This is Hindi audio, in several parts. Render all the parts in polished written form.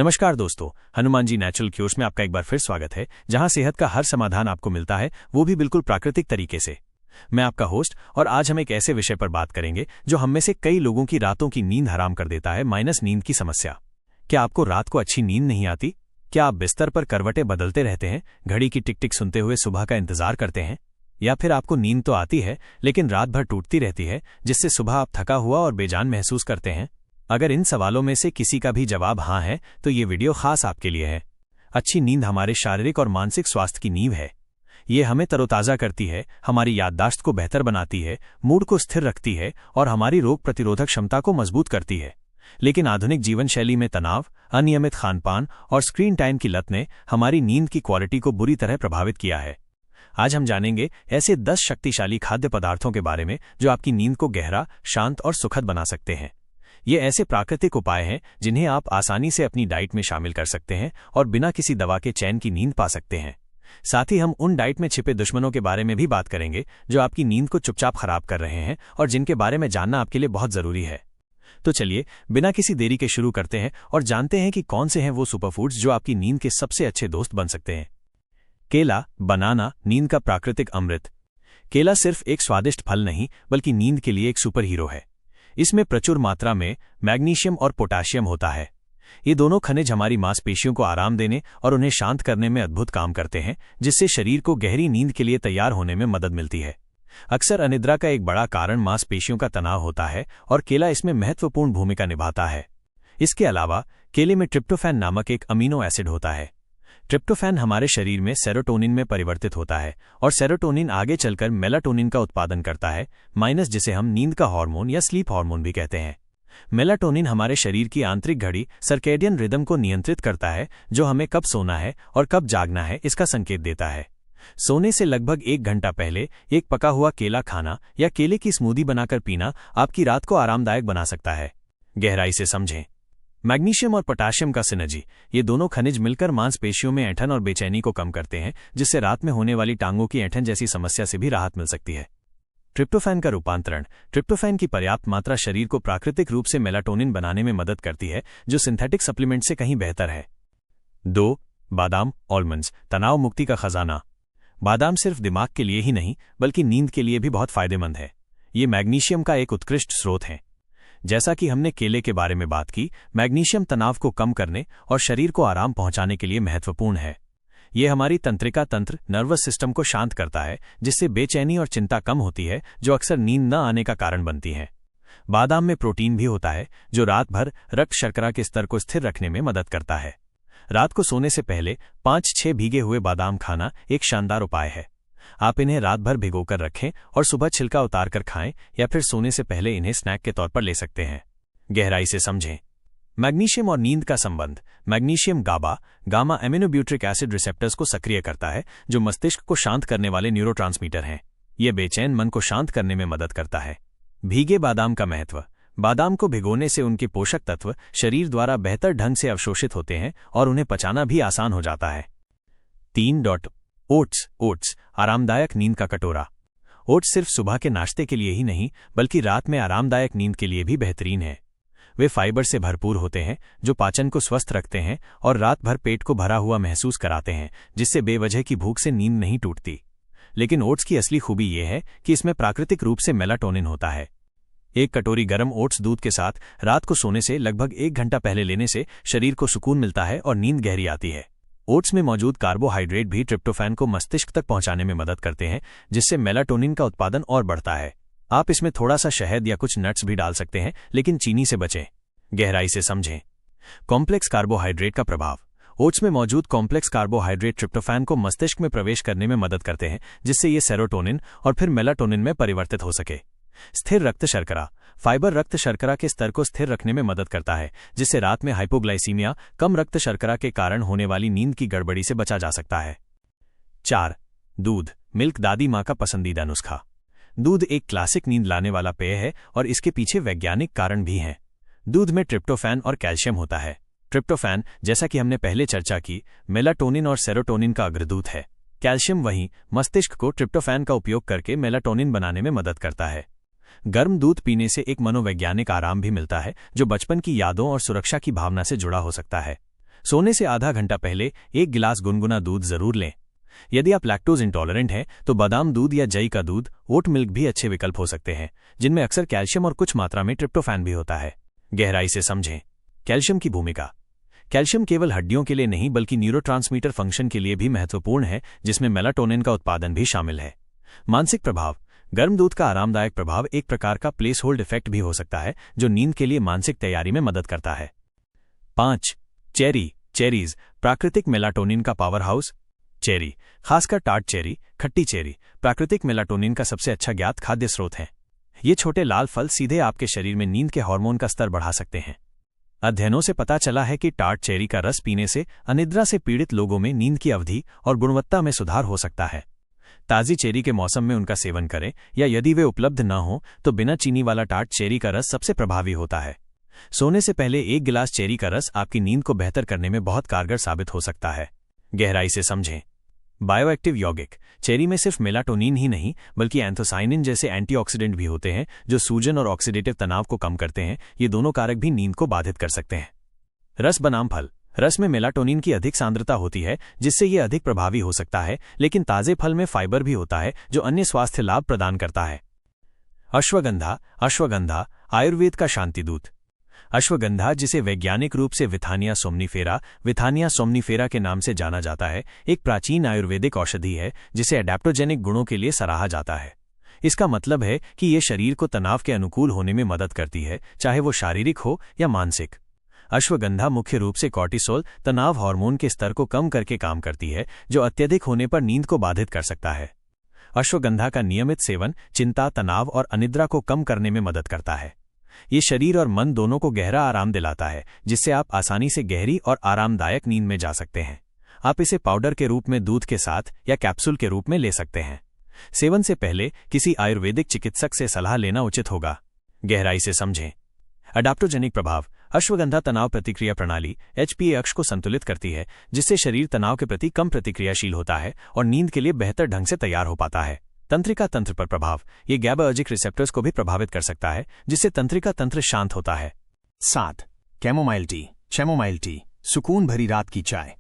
नमस्कार दोस्तों, हनुमान जी नेचुरल क्योर्स में आपका एक बार फिर स्वागत है, जहां सेहत का हर समाधान आपको मिलता है, वो भी बिल्कुल प्राकृतिक तरीके से। मैं आपका होस्ट और आज हम एक ऐसे विषय पर बात करेंगे जो हम में से कई लोगों की रातों की नींद हराम कर देता है, माइनस नींद की समस्या। क्या आपको रात को अच्छी नींद नहीं आती? क्या आप बिस्तर पर करवटें बदलते रहते हैं, घड़ी की टिक टिक सुनते हुए सुबह का इंतजार करते हैं? या फिर आपको नींद तो आती है लेकिन रात भर टूटती रहती है, जिससे सुबह आप थका हुआ और बेजान महसूस करते हैं? अगर इन सवालों में से किसी का भी जवाब हाँ है तो ये वीडियो खास आपके लिए है। अच्छी नींद हमारे शारीरिक और मानसिक स्वास्थ्य की नींव है। ये हमें तरोताजा करती है, हमारी याददाश्त को बेहतर बनाती है, मूड को स्थिर रखती है और हमारी रोग प्रतिरोधक क्षमता को मजबूत करती है। लेकिन आधुनिक जीवन शैली में तनाव, अनियमित खानपान और स्क्रीन टाइम की लत ने हमारी नींद की क्वालिटी को बुरी तरह प्रभावित किया है। आज हम जानेंगे ऐसे 10 शक्तिशाली खाद्य पदार्थों के बारे में जो आपकी नींद को गहरा, शांत और सुखद बना सकते हैं। ये ऐसे प्राकृतिक उपाय हैं जिन्हें आप आसानी से अपनी डाइट में शामिल कर सकते हैं और बिना किसी दवा के चैन की नींद पा सकते हैं। साथ ही हम उन डाइट में छिपे दुश्मनों के बारे में भी बात करेंगे जो आपकी नींद को चुपचाप खराब कर रहे हैं और जिनके बारे में जानना आपके लिए बहुत जरूरी है। तो चलिए बिना किसी देरी के शुरू करते हैं और जानते हैं कि कौन से हैं वो सुपरफूड्स जो आपकी नींद के सबसे अच्छे दोस्त बन सकते हैं। केला, बनाना, नींद का प्राकृतिक अमृत। केला सिर्फ एक स्वादिष्ट फल नहीं बल्कि नींद के लिए एक सुपर हीरो है। इसमें प्रचुर मात्रा में मैग्नीशियम और पोटाशियम होता है। ये दोनों खनिज हमारी मांसपेशियों को आराम देने और उन्हें शांत करने में अद्भुत काम करते हैं, जिससे शरीर को गहरी नींद के लिए तैयार होने में मदद मिलती है। अक्सर अनिद्रा का एक बड़ा कारण मांसपेशियों का तनाव होता है और केला इसमें महत्वपूर्ण भूमिका निभाता है। इसके अलावा केले में ट्रिप्टोफैन नामक एक अमीनो एसिड होता है। ट्रिप्टोफैन हमारे शरीर में सेरोटोनिन में परिवर्तित होता है और सेरोटोनिन आगे चलकर मेलाटोनिन का उत्पादन करता है, माइनस जिसे हम नींद का हार्मोन या स्लीप हार्मोन भी कहते हैं। मेलाटोनिन हमारे शरीर की आंतरिक घड़ी सर्केडियन रिदम को नियंत्रित करता है, जो हमें कब सोना है और कब जागना है इसका संकेत देता है। सोने से लगभग 1 घंटा पहले एक पका हुआ केला खाना या केले की स्मूदी बनाकर पीना आपकी रात को आरामदायक बना सकता है। गहराई से समझें। मैग्नीशियम और पोटाशियम का सिनर्जी, ये दोनों खनिज मिलकर मांसपेशियों में ऐंठन और बेचैनी को कम करते हैं, जिससे रात में होने वाली टांगों की ऐंठन जैसी समस्या से भी राहत मिल सकती है। ट्रिप्टोफैन का रूपांतरण। ट्रिप्टोफैन की पर्याप्त मात्रा शरीर को प्राकृतिक रूप से मेलाटोनिन बनाने में मदद करती है, जो सिंथेटिक सप्लीमेंट से कहीं बेहतर है। 2. बादाम, आलमंड्स, तनाव मुक्ति का खजाना। बादाम सिर्फ दिमाग के लिए ही नहीं बल्कि नींद के लिए भी बहुत फायदेमंद है। ये मैग्नीशियम का एक उत्कृष्ट स्रोत है। जैसा कि हमने केले के बारे में बात की, मैग्नीशियम तनाव को कम करने और शरीर को आराम पहुंचाने के लिए महत्वपूर्ण है। यह हमारी तंत्रिका तंत्र, नर्वस सिस्टम को शांत करता है, जिससे बेचैनी और चिंता कम होती है, जो अक्सर नींद न आने का कारण बनती है। बादाम में प्रोटीन भी होता है, जो रात भर रक्त शर्करा के स्तर को स्थिर रखने में मदद करता है। रात को सोने से पहले 5-6 भीगे हुए बादाम खाना एक शानदार उपाय है। आप इन्हें रात भर भिगोकर रखें और सुबह छिलका उतारकर खाएं या फिर सोने से पहले इन्हें स्नैक के तौर पर ले सकते हैं। गहराई से समझें। मैग्नीशियम और नींद का संबंध। Magnesium gamma aminobutyric acid receptors को सक्रिय करता है, जो मस्तिष्क को शांत करने वाले न्यूरोट्रांसमीटर हैं। यह बेचैन मन को शांत करने में मदद करता है। भीगे बादाम का महत्व। बादाम को भिगोने से उनके पोषक तत्व शरीर द्वारा बेहतर ढंग से अवशोषित होते हैं और उन्हें पचाना भी आसान हो जाता है। 3. ओट्स, आरामदायक नींद का कटोरा। ओट्स सिर्फ सुबह के नाश्ते के लिए ही नहीं बल्कि रात में आरामदायक नींद के लिए भी बेहतरीन है। वे फाइबर से भरपूर होते हैं, जो पाचन को स्वस्थ रखते हैं और रात भर पेट को भरा हुआ महसूस कराते हैं, जिससे बेवजह की भूख से नींद नहीं टूटती। लेकिन ओट्स की असली खूबी यह है कि इसमें प्राकृतिक रूप से मेलाटोनिन होता है। एक कटोरी गर्म ओट्स दूध के साथ रात को सोने से लगभग 1 घंटा पहले लेने से शरीर को सुकून मिलता है और नींद गहरी आती है। ओट्स में मौजूद कार्बोहाइड्रेट भी ट्रिप्टोफैन को मस्तिष्क तक पहुंचाने में मदद करते हैं, जिससे मेलाटोनिन का उत्पादन और बढ़ता है। आप इसमें थोड़ा सा शहद या कुछ नट्स भी डाल सकते हैं, लेकिन चीनी से बचें। गहराई से समझें। कॉम्प्लेक्स कार्बोहाइड्रेट का प्रभाव। ओट्स में मौजूद कॉम्प्लेक्स कार्बोहाइड्रेट ट्रिप्टोफैन को मस्तिष्क में प्रवेश करने में मदद करते हैं, जिससे ये सेरोटोनिन और फिर मेलाटोनिन में परिवर्तित हो सके। स्थिर रक्त शर्करा। फाइबर रक्त शर्करा के स्तर को स्थिर रखने में मदद करता है, जिससे रात में हाइपोग्लाइसीमिया, कम रक्त शर्करा के कारण होने वाली नींद की गड़बड़ी से बचा जा सकता है। 4. दूध, मिल्क, दादी माँ का पसंदीदा नुस्खा। दूध एक क्लासिक नींद लाने वाला पेय है और इसके पीछे वैज्ञानिक कारण भी हैं। दूध में ट्रिप्टोफैन और कैल्शियम होता है। ट्रिप्टोफैन, जैसा कि हमने पहले चर्चा की, मेलाटोनिन और सेरोटोनिन का अग्रदूत है। कैल्शियम वहीं मस्तिष्क को ट्रिप्टोफैन का उपयोग करके मेलाटोनिन बनाने में मदद करता है। गर्म दूध पीने से एक मनोवैज्ञानिक आराम भी मिलता है, जो बचपन की यादों और सुरक्षा की भावना से जुड़ा हो सकता है। सोने से आधा घंटा पहले 1 गिलास गुनगुना दूध जरूर लें। यदि आप लैक्टोज इंटॉलरेंट हैं तो बादाम दूध या जई का दूध, ओट मिल्क भी अच्छे विकल्प हो सकते हैं, जिनमें अक्सर कैल्शियम और कुछ मात्रा में ट्रिप्टोफैन भी होता है। गहराई से समझें कैल्शियम की भूमिका। कैल्शियम केवल हड्डियों के लिए नहीं बल्कि न्यूरोट्रांसमीटर फंक्शन के लिए भी महत्वपूर्ण है, जिसमें मेलाटोनिन का उत्पादन भी शामिल है। मानसिक प्रभाव। गर्म दूध का आरामदायक प्रभाव एक प्रकार का प्लेस होल्ड इफेक्ट भी हो सकता है, जो नींद के लिए मानसिक तैयारी में मदद करता है। 5. चेरीज प्राकृतिक मेलाटोनिन का पावर हाउस। चेरी, खासकर टार्ट चेरी, खट्टी चेरी, प्राकृतिक मेलाटोनिन का सबसे अच्छा ज्ञात खाद्य स्रोत हैं। ये छोटे लाल फल सीधे आपके शरीर में नींद के हार्मोन का स्तर बढ़ा सकते हैं। अध्ययनों से पता चला है कि टार्ट चेरी का रस पीने से अनिद्रा से पीड़ित लोगों में नींद की अवधि और गुणवत्ता में सुधार हो सकता है। ताज़ी चेरी के मौसम में उनका सेवन करें, या यदि वे उपलब्ध न हो तो बिना चीनी वाला टार्ट चेरी का रस सबसे प्रभावी होता है। सोने से पहले 1 गिलास चेरी का रस आपकी नींद को बेहतर करने में बहुत कारगर साबित हो सकता है। गहराई से समझें बायोएक्टिव यौगिक। चेरी में सिर्फ मेलाटोनिन ही नहीं बल्कि एंथोसाइनिन जैसे एंटीऑक्सीडेंट भी होते हैं, जो सूजन और ऑक्सीडेटिव तनाव को कम करते हैं। ये दोनों कारक भी नींद को बाधित कर सकते हैं। रस बनाम फल। रस में मेलाटोनिन की अधिक सांद्रता होती है, जिससे ये अधिक प्रभावी हो सकता है, लेकिन ताजे फल में फाइबर भी होता है, जो अन्य स्वास्थ्य लाभ प्रदान करता है। अश्वगंधा आयुर्वेद का शांतिदूत। अश्वगंधा, जिसे वैज्ञानिक रूप से विथानिया सोमनीफेरा के नाम से जाना जाता है, एक प्राचीन आयुर्वेदिक औषधि है जिसे एडेप्टोजेनिक गुणों के लिए सराहा जाता है। इसका मतलब है कि ये शरीर को तनाव के अनुकूल होने में मदद करती है, चाहे वो शारीरिक हो या मानसिक। अश्वगंधा मुख्य रूप से कॉर्टिसोल, तनाव हार्मोन के स्तर को कम करके काम करती है, जो अत्यधिक होने पर नींद को बाधित कर सकता है। अश्वगंधा का नियमित सेवन चिंता, तनाव और अनिद्रा को कम करने में मदद करता है। ये शरीर और मन दोनों को गहरा आराम दिलाता है, जिससे आप आसानी से गहरी और आरामदायक नींद में जा सकते हैं। आप इसे पाउडर के रूप में दूध के साथ या कैप्सूल के रूप में ले सकते हैं। सेवन से पहले किसी आयुर्वेदिक चिकित्सक से सलाह लेना उचित होगा। गहराई से समझें अडाप्टोजेनिक प्रभाव। अश्वगंधा तनाव प्रतिक्रिया प्रणाली HPA अक्ष को संतुलित करती है, जिससे शरीर तनाव के प्रति कम प्रतिक्रियाशील होता है और नींद के लिए बेहतर ढंग से तैयार हो पाता है। तंत्रिका तंत्र पर प्रभाव। ये GABAर्जिक रिसेप्टर्स को भी प्रभावित कर सकता है, जिससे तंत्रिका तंत्र शांत होता है। 7. कैमोमाइल टी सुकून भरी रात की चाय।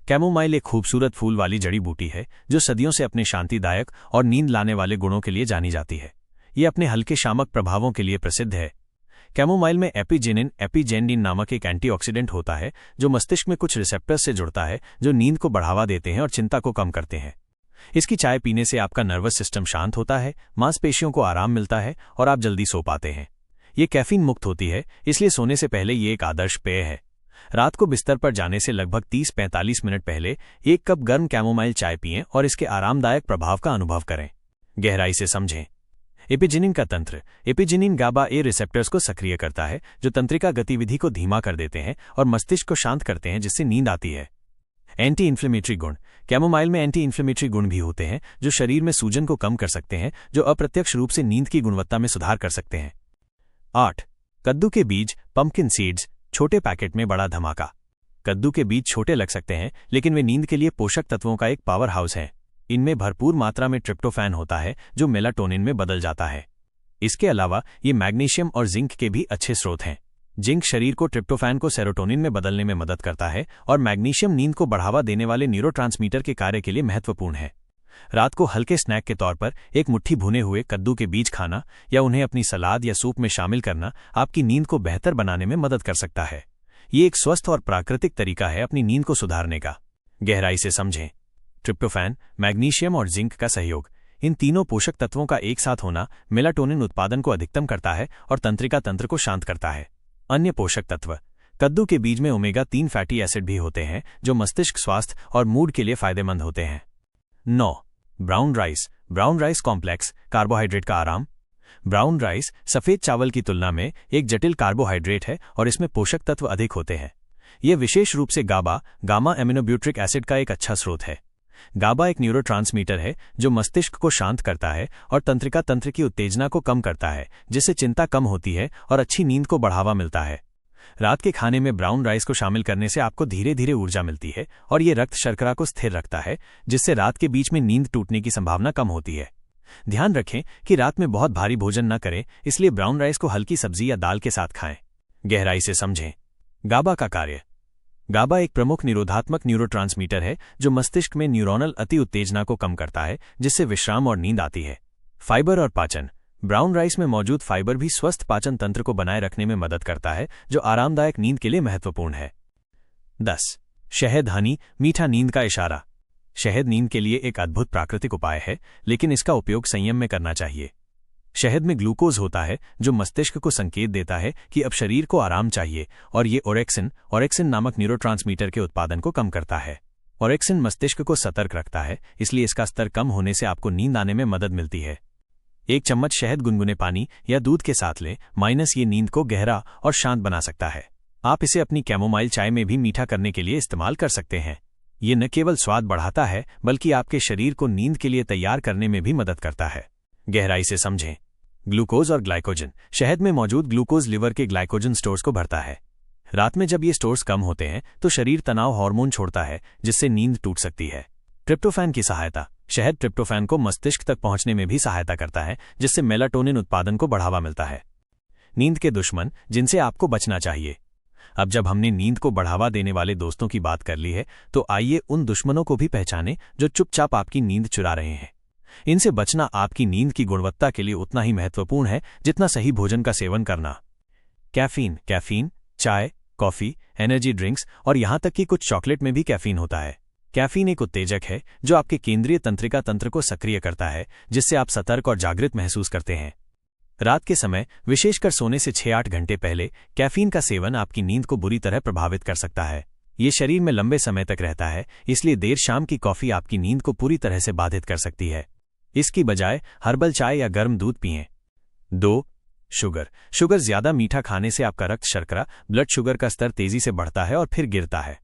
कैमोमाइल एक खूबसूरत फूल वाली जड़ी बूटी है, जो सदियों से अपने शांतिदायक और नींद लाने वाले गुणों के लिए जानी जाती है। ये अपने हल्के शामक प्रभावों के लिए प्रसिद्ध है। कैमोमाइल में एपिजेनिन नामक एक एंटीऑक्सीडेंट होता है, जो मस्तिष्क में कुछ रिसेप्टर्स से जुड़ता है, जो नींद को बढ़ावा देते हैं और चिंता को कम करते हैं। इसकी चाय पीने से आपका नर्वस सिस्टम शांत होता है, मांसपेशियों को आराम मिलता है और आप जल्दी सो पाते हैं। ये कैफीन मुक्त होती है, इसलिए सोने से पहले ये एक आदर्श पेय है। रात को बिस्तर पर जाने से लगभग 30-45 मिनट पहले 1 कप गर्म कैमोमाइल चाय पिएं और इसके आरामदायक प्रभाव का अनुभव करें। गहराई से समझें एपिजेनिन का तंत्र। एपिजेनिन GABA-A रिसेप्टर्स को सक्रिय करता है, जो तंत्रिका गतिविधि को धीमा कर देते हैं और मस्तिष्क को शांत करते हैं, जिससे नींद आती है। एंटी इन्फ्लेमेटरी गुण। कैमोमाइल में एंटी इन्फ्लेमेटरी गुण भी होते हैं, जो शरीर में सूजन को कम कर सकते हैं, जो अप्रत्यक्ष रूप से नींद की गुणवत्ता में सुधार कर सकते हैं। 8. कद्दू के बीज पंपकिन सीड्स छोटे पैकेट में बड़ा धमाका। कद्दू के बीज छोटे लग सकते हैं, लेकिन वे नींद के लिए पोषक तत्वों का एक पावर हाउस हैं। इनमें भरपूर मात्रा में ट्रिप्टोफैन होता है, जो मेलाटोनिन में बदल जाता है। इसके अलावा ये मैग्नीशियम और जिंक के भी अच्छे स्रोत हैं। जिंक शरीर को ट्रिप्टोफैन को सेरोटोनिन में बदलने में मदद करता है और मैग्नीशियम नींद को बढ़ावा देने वाले न्यूरोट्रांसमीटर के कार्य के लिए महत्वपूर्ण है। रात को हल्के स्नैक के तौर पर एक मुट्ठी भुने हुए कद्दू के बीज खाना या उन्हें अपनी सलाद या सूप में शामिल करना आपकी नींद को बेहतर बनाने में मदद कर सकता है। ये एक स्वस्थ और प्राकृतिक तरीका है अपनी नींद को सुधारने का। गहराई से समझें ट्रिप्टोफैन, मैग्नीशियम और जिंक का सहयोग। इन तीनों पोषक तत्वों का एक साथ होना मेलाटोनिन उत्पादन को अधिकतम करता है और तंत्रिका तंत्र को शांत करता है। अन्य पोषक तत्व। कद्दू के बीज में ओमेगा-3 फैटी एसिड भी होते हैं, जो मस्तिष्क स्वास्थ्य और मूड के लिए फायदेमंद होते हैं। 9. ब्राउन राइस कॉम्प्लेक्स कार्बोहाइड्रेट का आराम। ब्राउन राइस सफेद चावल की तुलना में एक जटिल कार्बोहाइड्रेट है और इसमें पोषक तत्व अधिक होते हैं। यह विशेष रूप से गामा एमिनोब्यूट्रिक एसिड का एक अच्छा स्रोत है। गाबा एक न्यूरोट्रांसमीटर है, जो मस्तिष्क को शांत करता है और तंत्रिका तंत्र की उत्तेजना को कम करता है, जिससे चिंता कम होती है और अच्छी नींद को बढ़ावा मिलता है। रात के खाने में ब्राउन राइस को शामिल करने से आपको धीरे धीरे ऊर्जा मिलती है और ये रक्त शर्करा को स्थिर रखता है, जिससे रात के बीच में नींद टूटने की संभावना कम होती है। ध्यान रखें कि रात में बहुत भारी भोजन न करें, इसलिए ब्राउन राइस को हल्की सब्जी या दाल के साथ खाएं। गहराई से समझें गाबा का कार्य। गाबा एक प्रमुख निरोधात्मक न्यूरोट्रांसमीटर है जो मस्तिष्क में न्यूरोनल अति उत्तेजना को कम करता है, जिससे विश्राम और नींद आती है। फाइबर और पाचन। ब्राउन राइस में मौजूद फाइबर भी स्वस्थ पाचन तंत्र को बनाए रखने में मदद करता है, जो आरामदायक नींद के लिए महत्वपूर्ण है। 10. शहद हनी, मीठा नींद का इशारा। शहद नींद के लिए एक अद्भुत प्राकृतिक उपाय है, लेकिन इसका उपयोग संयम में करना चाहिए। शहद में ग्लूकोज होता है जो मस्तिष्क को संकेत देता है कि अब शरीर को आराम चाहिए, और ये ओरेक्सिन नामक न्यूरोट्रांसमीटर के उत्पादन को कम करता है। ओरेक्सिन मस्तिष्क को सतर्क रखता है, इसलिए इसका स्तर कम होने से आपको नींद आने में मदद मिलती है। 1 चम्मच शहद गुनगुने पानी या दूध के साथ लें, ये नींद को गहरा और शांत बना सकता है। आप इसे अपनी कैमोमाइल चाय में भी मीठा करने के लिए इस्तेमाल कर सकते हैं। ये न केवल स्वाद बढ़ाता है, बल्कि आपके शरीर को नींद के लिए तैयार करने में भी मदद करता है। गहराई से समझें। ग्लूकोज और ग्लाइकोजन। शहद में मौजूद ग्लूकोज लिवर के ग्लाइकोजन स्टोर्स को भरता है। रात में जब ये स्टोर्स कम होते हैं तो शरीर तनाव हार्मोन छोड़ता है, जिससे नींद टूट सकती है। ट्रिप्टोफैन की सहायता। शहद ट्रिप्टोफैन को मस्तिष्क तक पहुंचने में भी सहायता करता है, जिससे मेलाटोनिन उत्पादन को बढ़ावा मिलता है। नींद के दुश्मन जिनसे आपको बचना चाहिए। अब जब हमने नींद को बढ़ावा देने वाले दोस्तों की बात कर ली है, तो आइए उन दुश्मनों को भी पहचानें जो चुपचाप आपकी नींद चुरा रहे हैं। इनसे बचना आपकी नींद की गुणवत्ता के लिए उतना ही महत्वपूर्ण है जितना सही भोजन का सेवन करना। कैफीन, चाय, कॉफी, एनर्जी ड्रिंक्स और यहां तक कि कुछ चॉकलेट में भी कैफीन होता है। कैफीन एक उत्तेजक है जो आपके केंद्रीय तंत्रिका तंत्र को सक्रिय करता है, जिससे आप सतर्क और जागृत महसूस करते हैं। रात के समय, विशेषकर सोने से 6-8 घंटे पहले, कैफीन का सेवन आपकी नींद को बुरी तरह प्रभावित कर सकता है। ये शरीर में लंबे समय तक रहता है, इसलिए देर शाम की कॉफी आपकी नींद को पूरी तरह से बाधित कर सकती है। इसकी बजाय हर्बल चाय या गर्म दूध पिएं। 2. शुगर ज्यादा मीठा खाने से आपका रक्त शर्करा, ब्लड शुगर का स्तर तेजी से बढ़ता है और फिर गिरता है।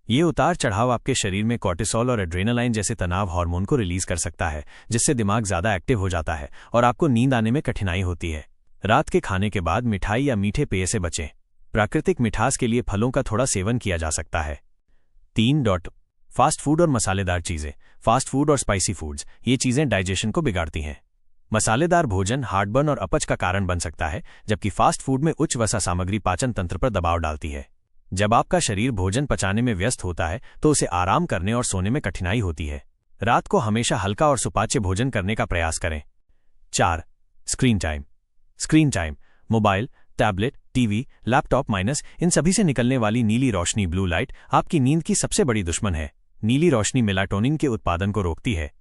ये उतार चढ़ाव आपके शरीर में कॉर्टिसोल और एड्रेनालाइन जैसे तनाव हार्मोन को रिलीज कर सकता है, जिससे दिमाग ज्यादा एक्टिव हो जाता है और आपको नींद आने में कठिनाई होती है। रात के खाने के बाद मिठाई या मीठे पेय से बचें। प्राकृतिक मिठास के लिए फलों का थोड़ा सेवन किया जा सकता है। 3. फास्ट फूड और मसालेदार चीजें। फास्ट फूड और स्पाइसी फूड्स, ये चीजें डाइजेशन को बिगाड़ती हैं। मसालेदार भोजन हार्टबर्न और अपच का कारण बन सकता है, जबकि फास्ट फूड में उच्च वसा सामग्री पाचन तंत्र पर दबाव डालती है। जब आपका शरीर भोजन पचाने में व्यस्त होता है तो उसे आराम करने और सोने में कठिनाई होती है। रात को हमेशा हल्का और सुपाच्य भोजन करने का प्रयास करें। 4. Screen time. Mobile, tablet, TV, laptop इन सभी से निकलने वाली नीली रोशनी, ब्लू लाइट, आपकी नींद की सबसे बड़ी दुश्मन है। नीली रोशनी मेलाटोनिन के उत्पादन को रोकती है।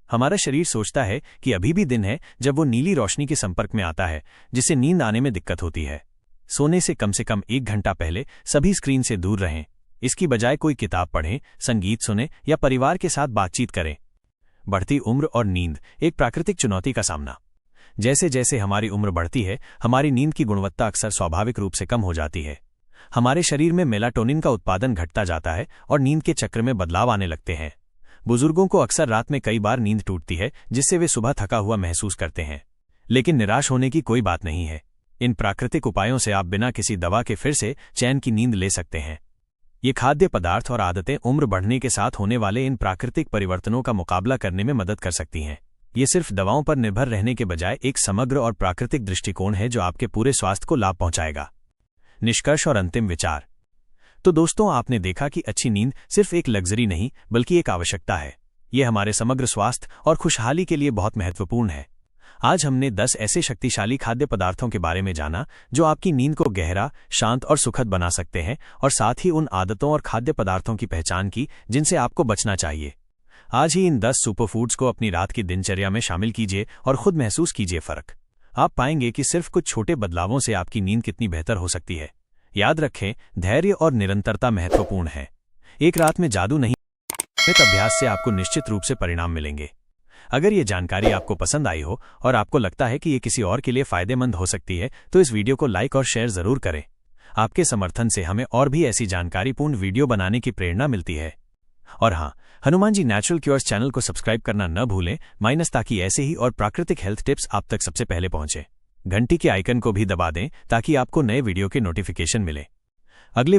हमारा शरीर सोचता है कि अभी भी दिन है जब वो नीली रोशनी के संपर्क में आता है, जिससे नींद आने में दिक्कत होती है। सोने से कम 1 घंटा पहले सभी स्क्रीन से दूर रहें। इसकी बजाय कोई किताब पढ़ें, संगीत सुनें या परिवार के साथ बातचीत करें। बढ़ती उम्र और नींद, एक प्राकृतिक चुनौती का सामना। जैसे जैसे हमारी उम्र बढ़ती है, हमारी नींद की गुणवत्ता अक्सर स्वाभाविक रूप से कम हो जाती है। हमारे शरीर में मेलाटोनिन का उत्पादन घटता जाता है और नींद के चक्र में बदलाव आने लगते हैं। बुजुर्गों को अक्सर रात में कई बार नींद टूटती है, जिससे वे सुबह थका हुआ महसूस करते हैं। लेकिन निराश होने की कोई बात नहीं है। इन प्राकृतिक उपायों से आप बिना किसी दवा के फिर से चैन की नींद ले सकते हैं। ये खाद्य पदार्थ और आदतें उम्र बढ़ने के साथ होने वाले इन प्राकृतिक परिवर्तनों का मुकाबला करने में मदद कर सकती हैं। ये सिर्फ दवाओं पर निर्भर रहने के बजाय एक समग्र और प्राकृतिक दृष्टिकोण है जो आपके पूरे स्वास्थ्य को लाभ पहुंचाएगा। निष्कर्ष और अंतिम विचार। तो दोस्तों, आपने देखा कि अच्छी नींद सिर्फ एक लग्जरी नहीं, बल्कि एक आवश्यकता है। यह हमारे समग्र स्वास्थ्य और खुशहाली के लिए बहुत महत्वपूर्ण है। आज हमने 10 ऐसे शक्तिशाली खाद्य पदार्थों के बारे में जाना जो आपकी नींद को गहरा, शांत और सुखद बना सकते हैं, और साथ ही उन आदतों और खाद्य पदार्थों की पहचान की जिनसे आपको बचना चाहिए। आज ही इन 10 सुपरफूड्स को अपनी रात की दिनचर्या में शामिल कीजिए और खुद महसूस कीजिए फर्क। आप पाएंगे कि सिर्फ कुछ छोटे बदलावों से आपकी नींद कितनी बेहतर हो सकती है। याद रखें, धैर्य और निरंतरता महत्वपूर्ण है। एक रात में जादू नहीं, नियमित अभ्यास से आपको निश्चित रूप से परिणाम मिलेंगे। अगर ये जानकारी आपको पसंद आई हो और आपको लगता है कि ये किसी और के लिए फायदेमंद हो सकती है, तो इस वीडियो को लाइक और शेयर जरूर करें। आपके समर्थन से हमें और भी ऐसी जानकारीपूर्ण वीडियो बनाने की प्रेरणा मिलती है। और हाँ, Hanuman ji natural cures channel को सब्सक्राइब करना न भूलें, ताकि ऐसे ही और प्राकृतिक हेल्थ टिप्स आप तक सबसे पहले पहुंचे। घंटी के आइकन को भी दबा दें ताकि आपको नए वीडियो के नोटिफिकेशन मिले। अगले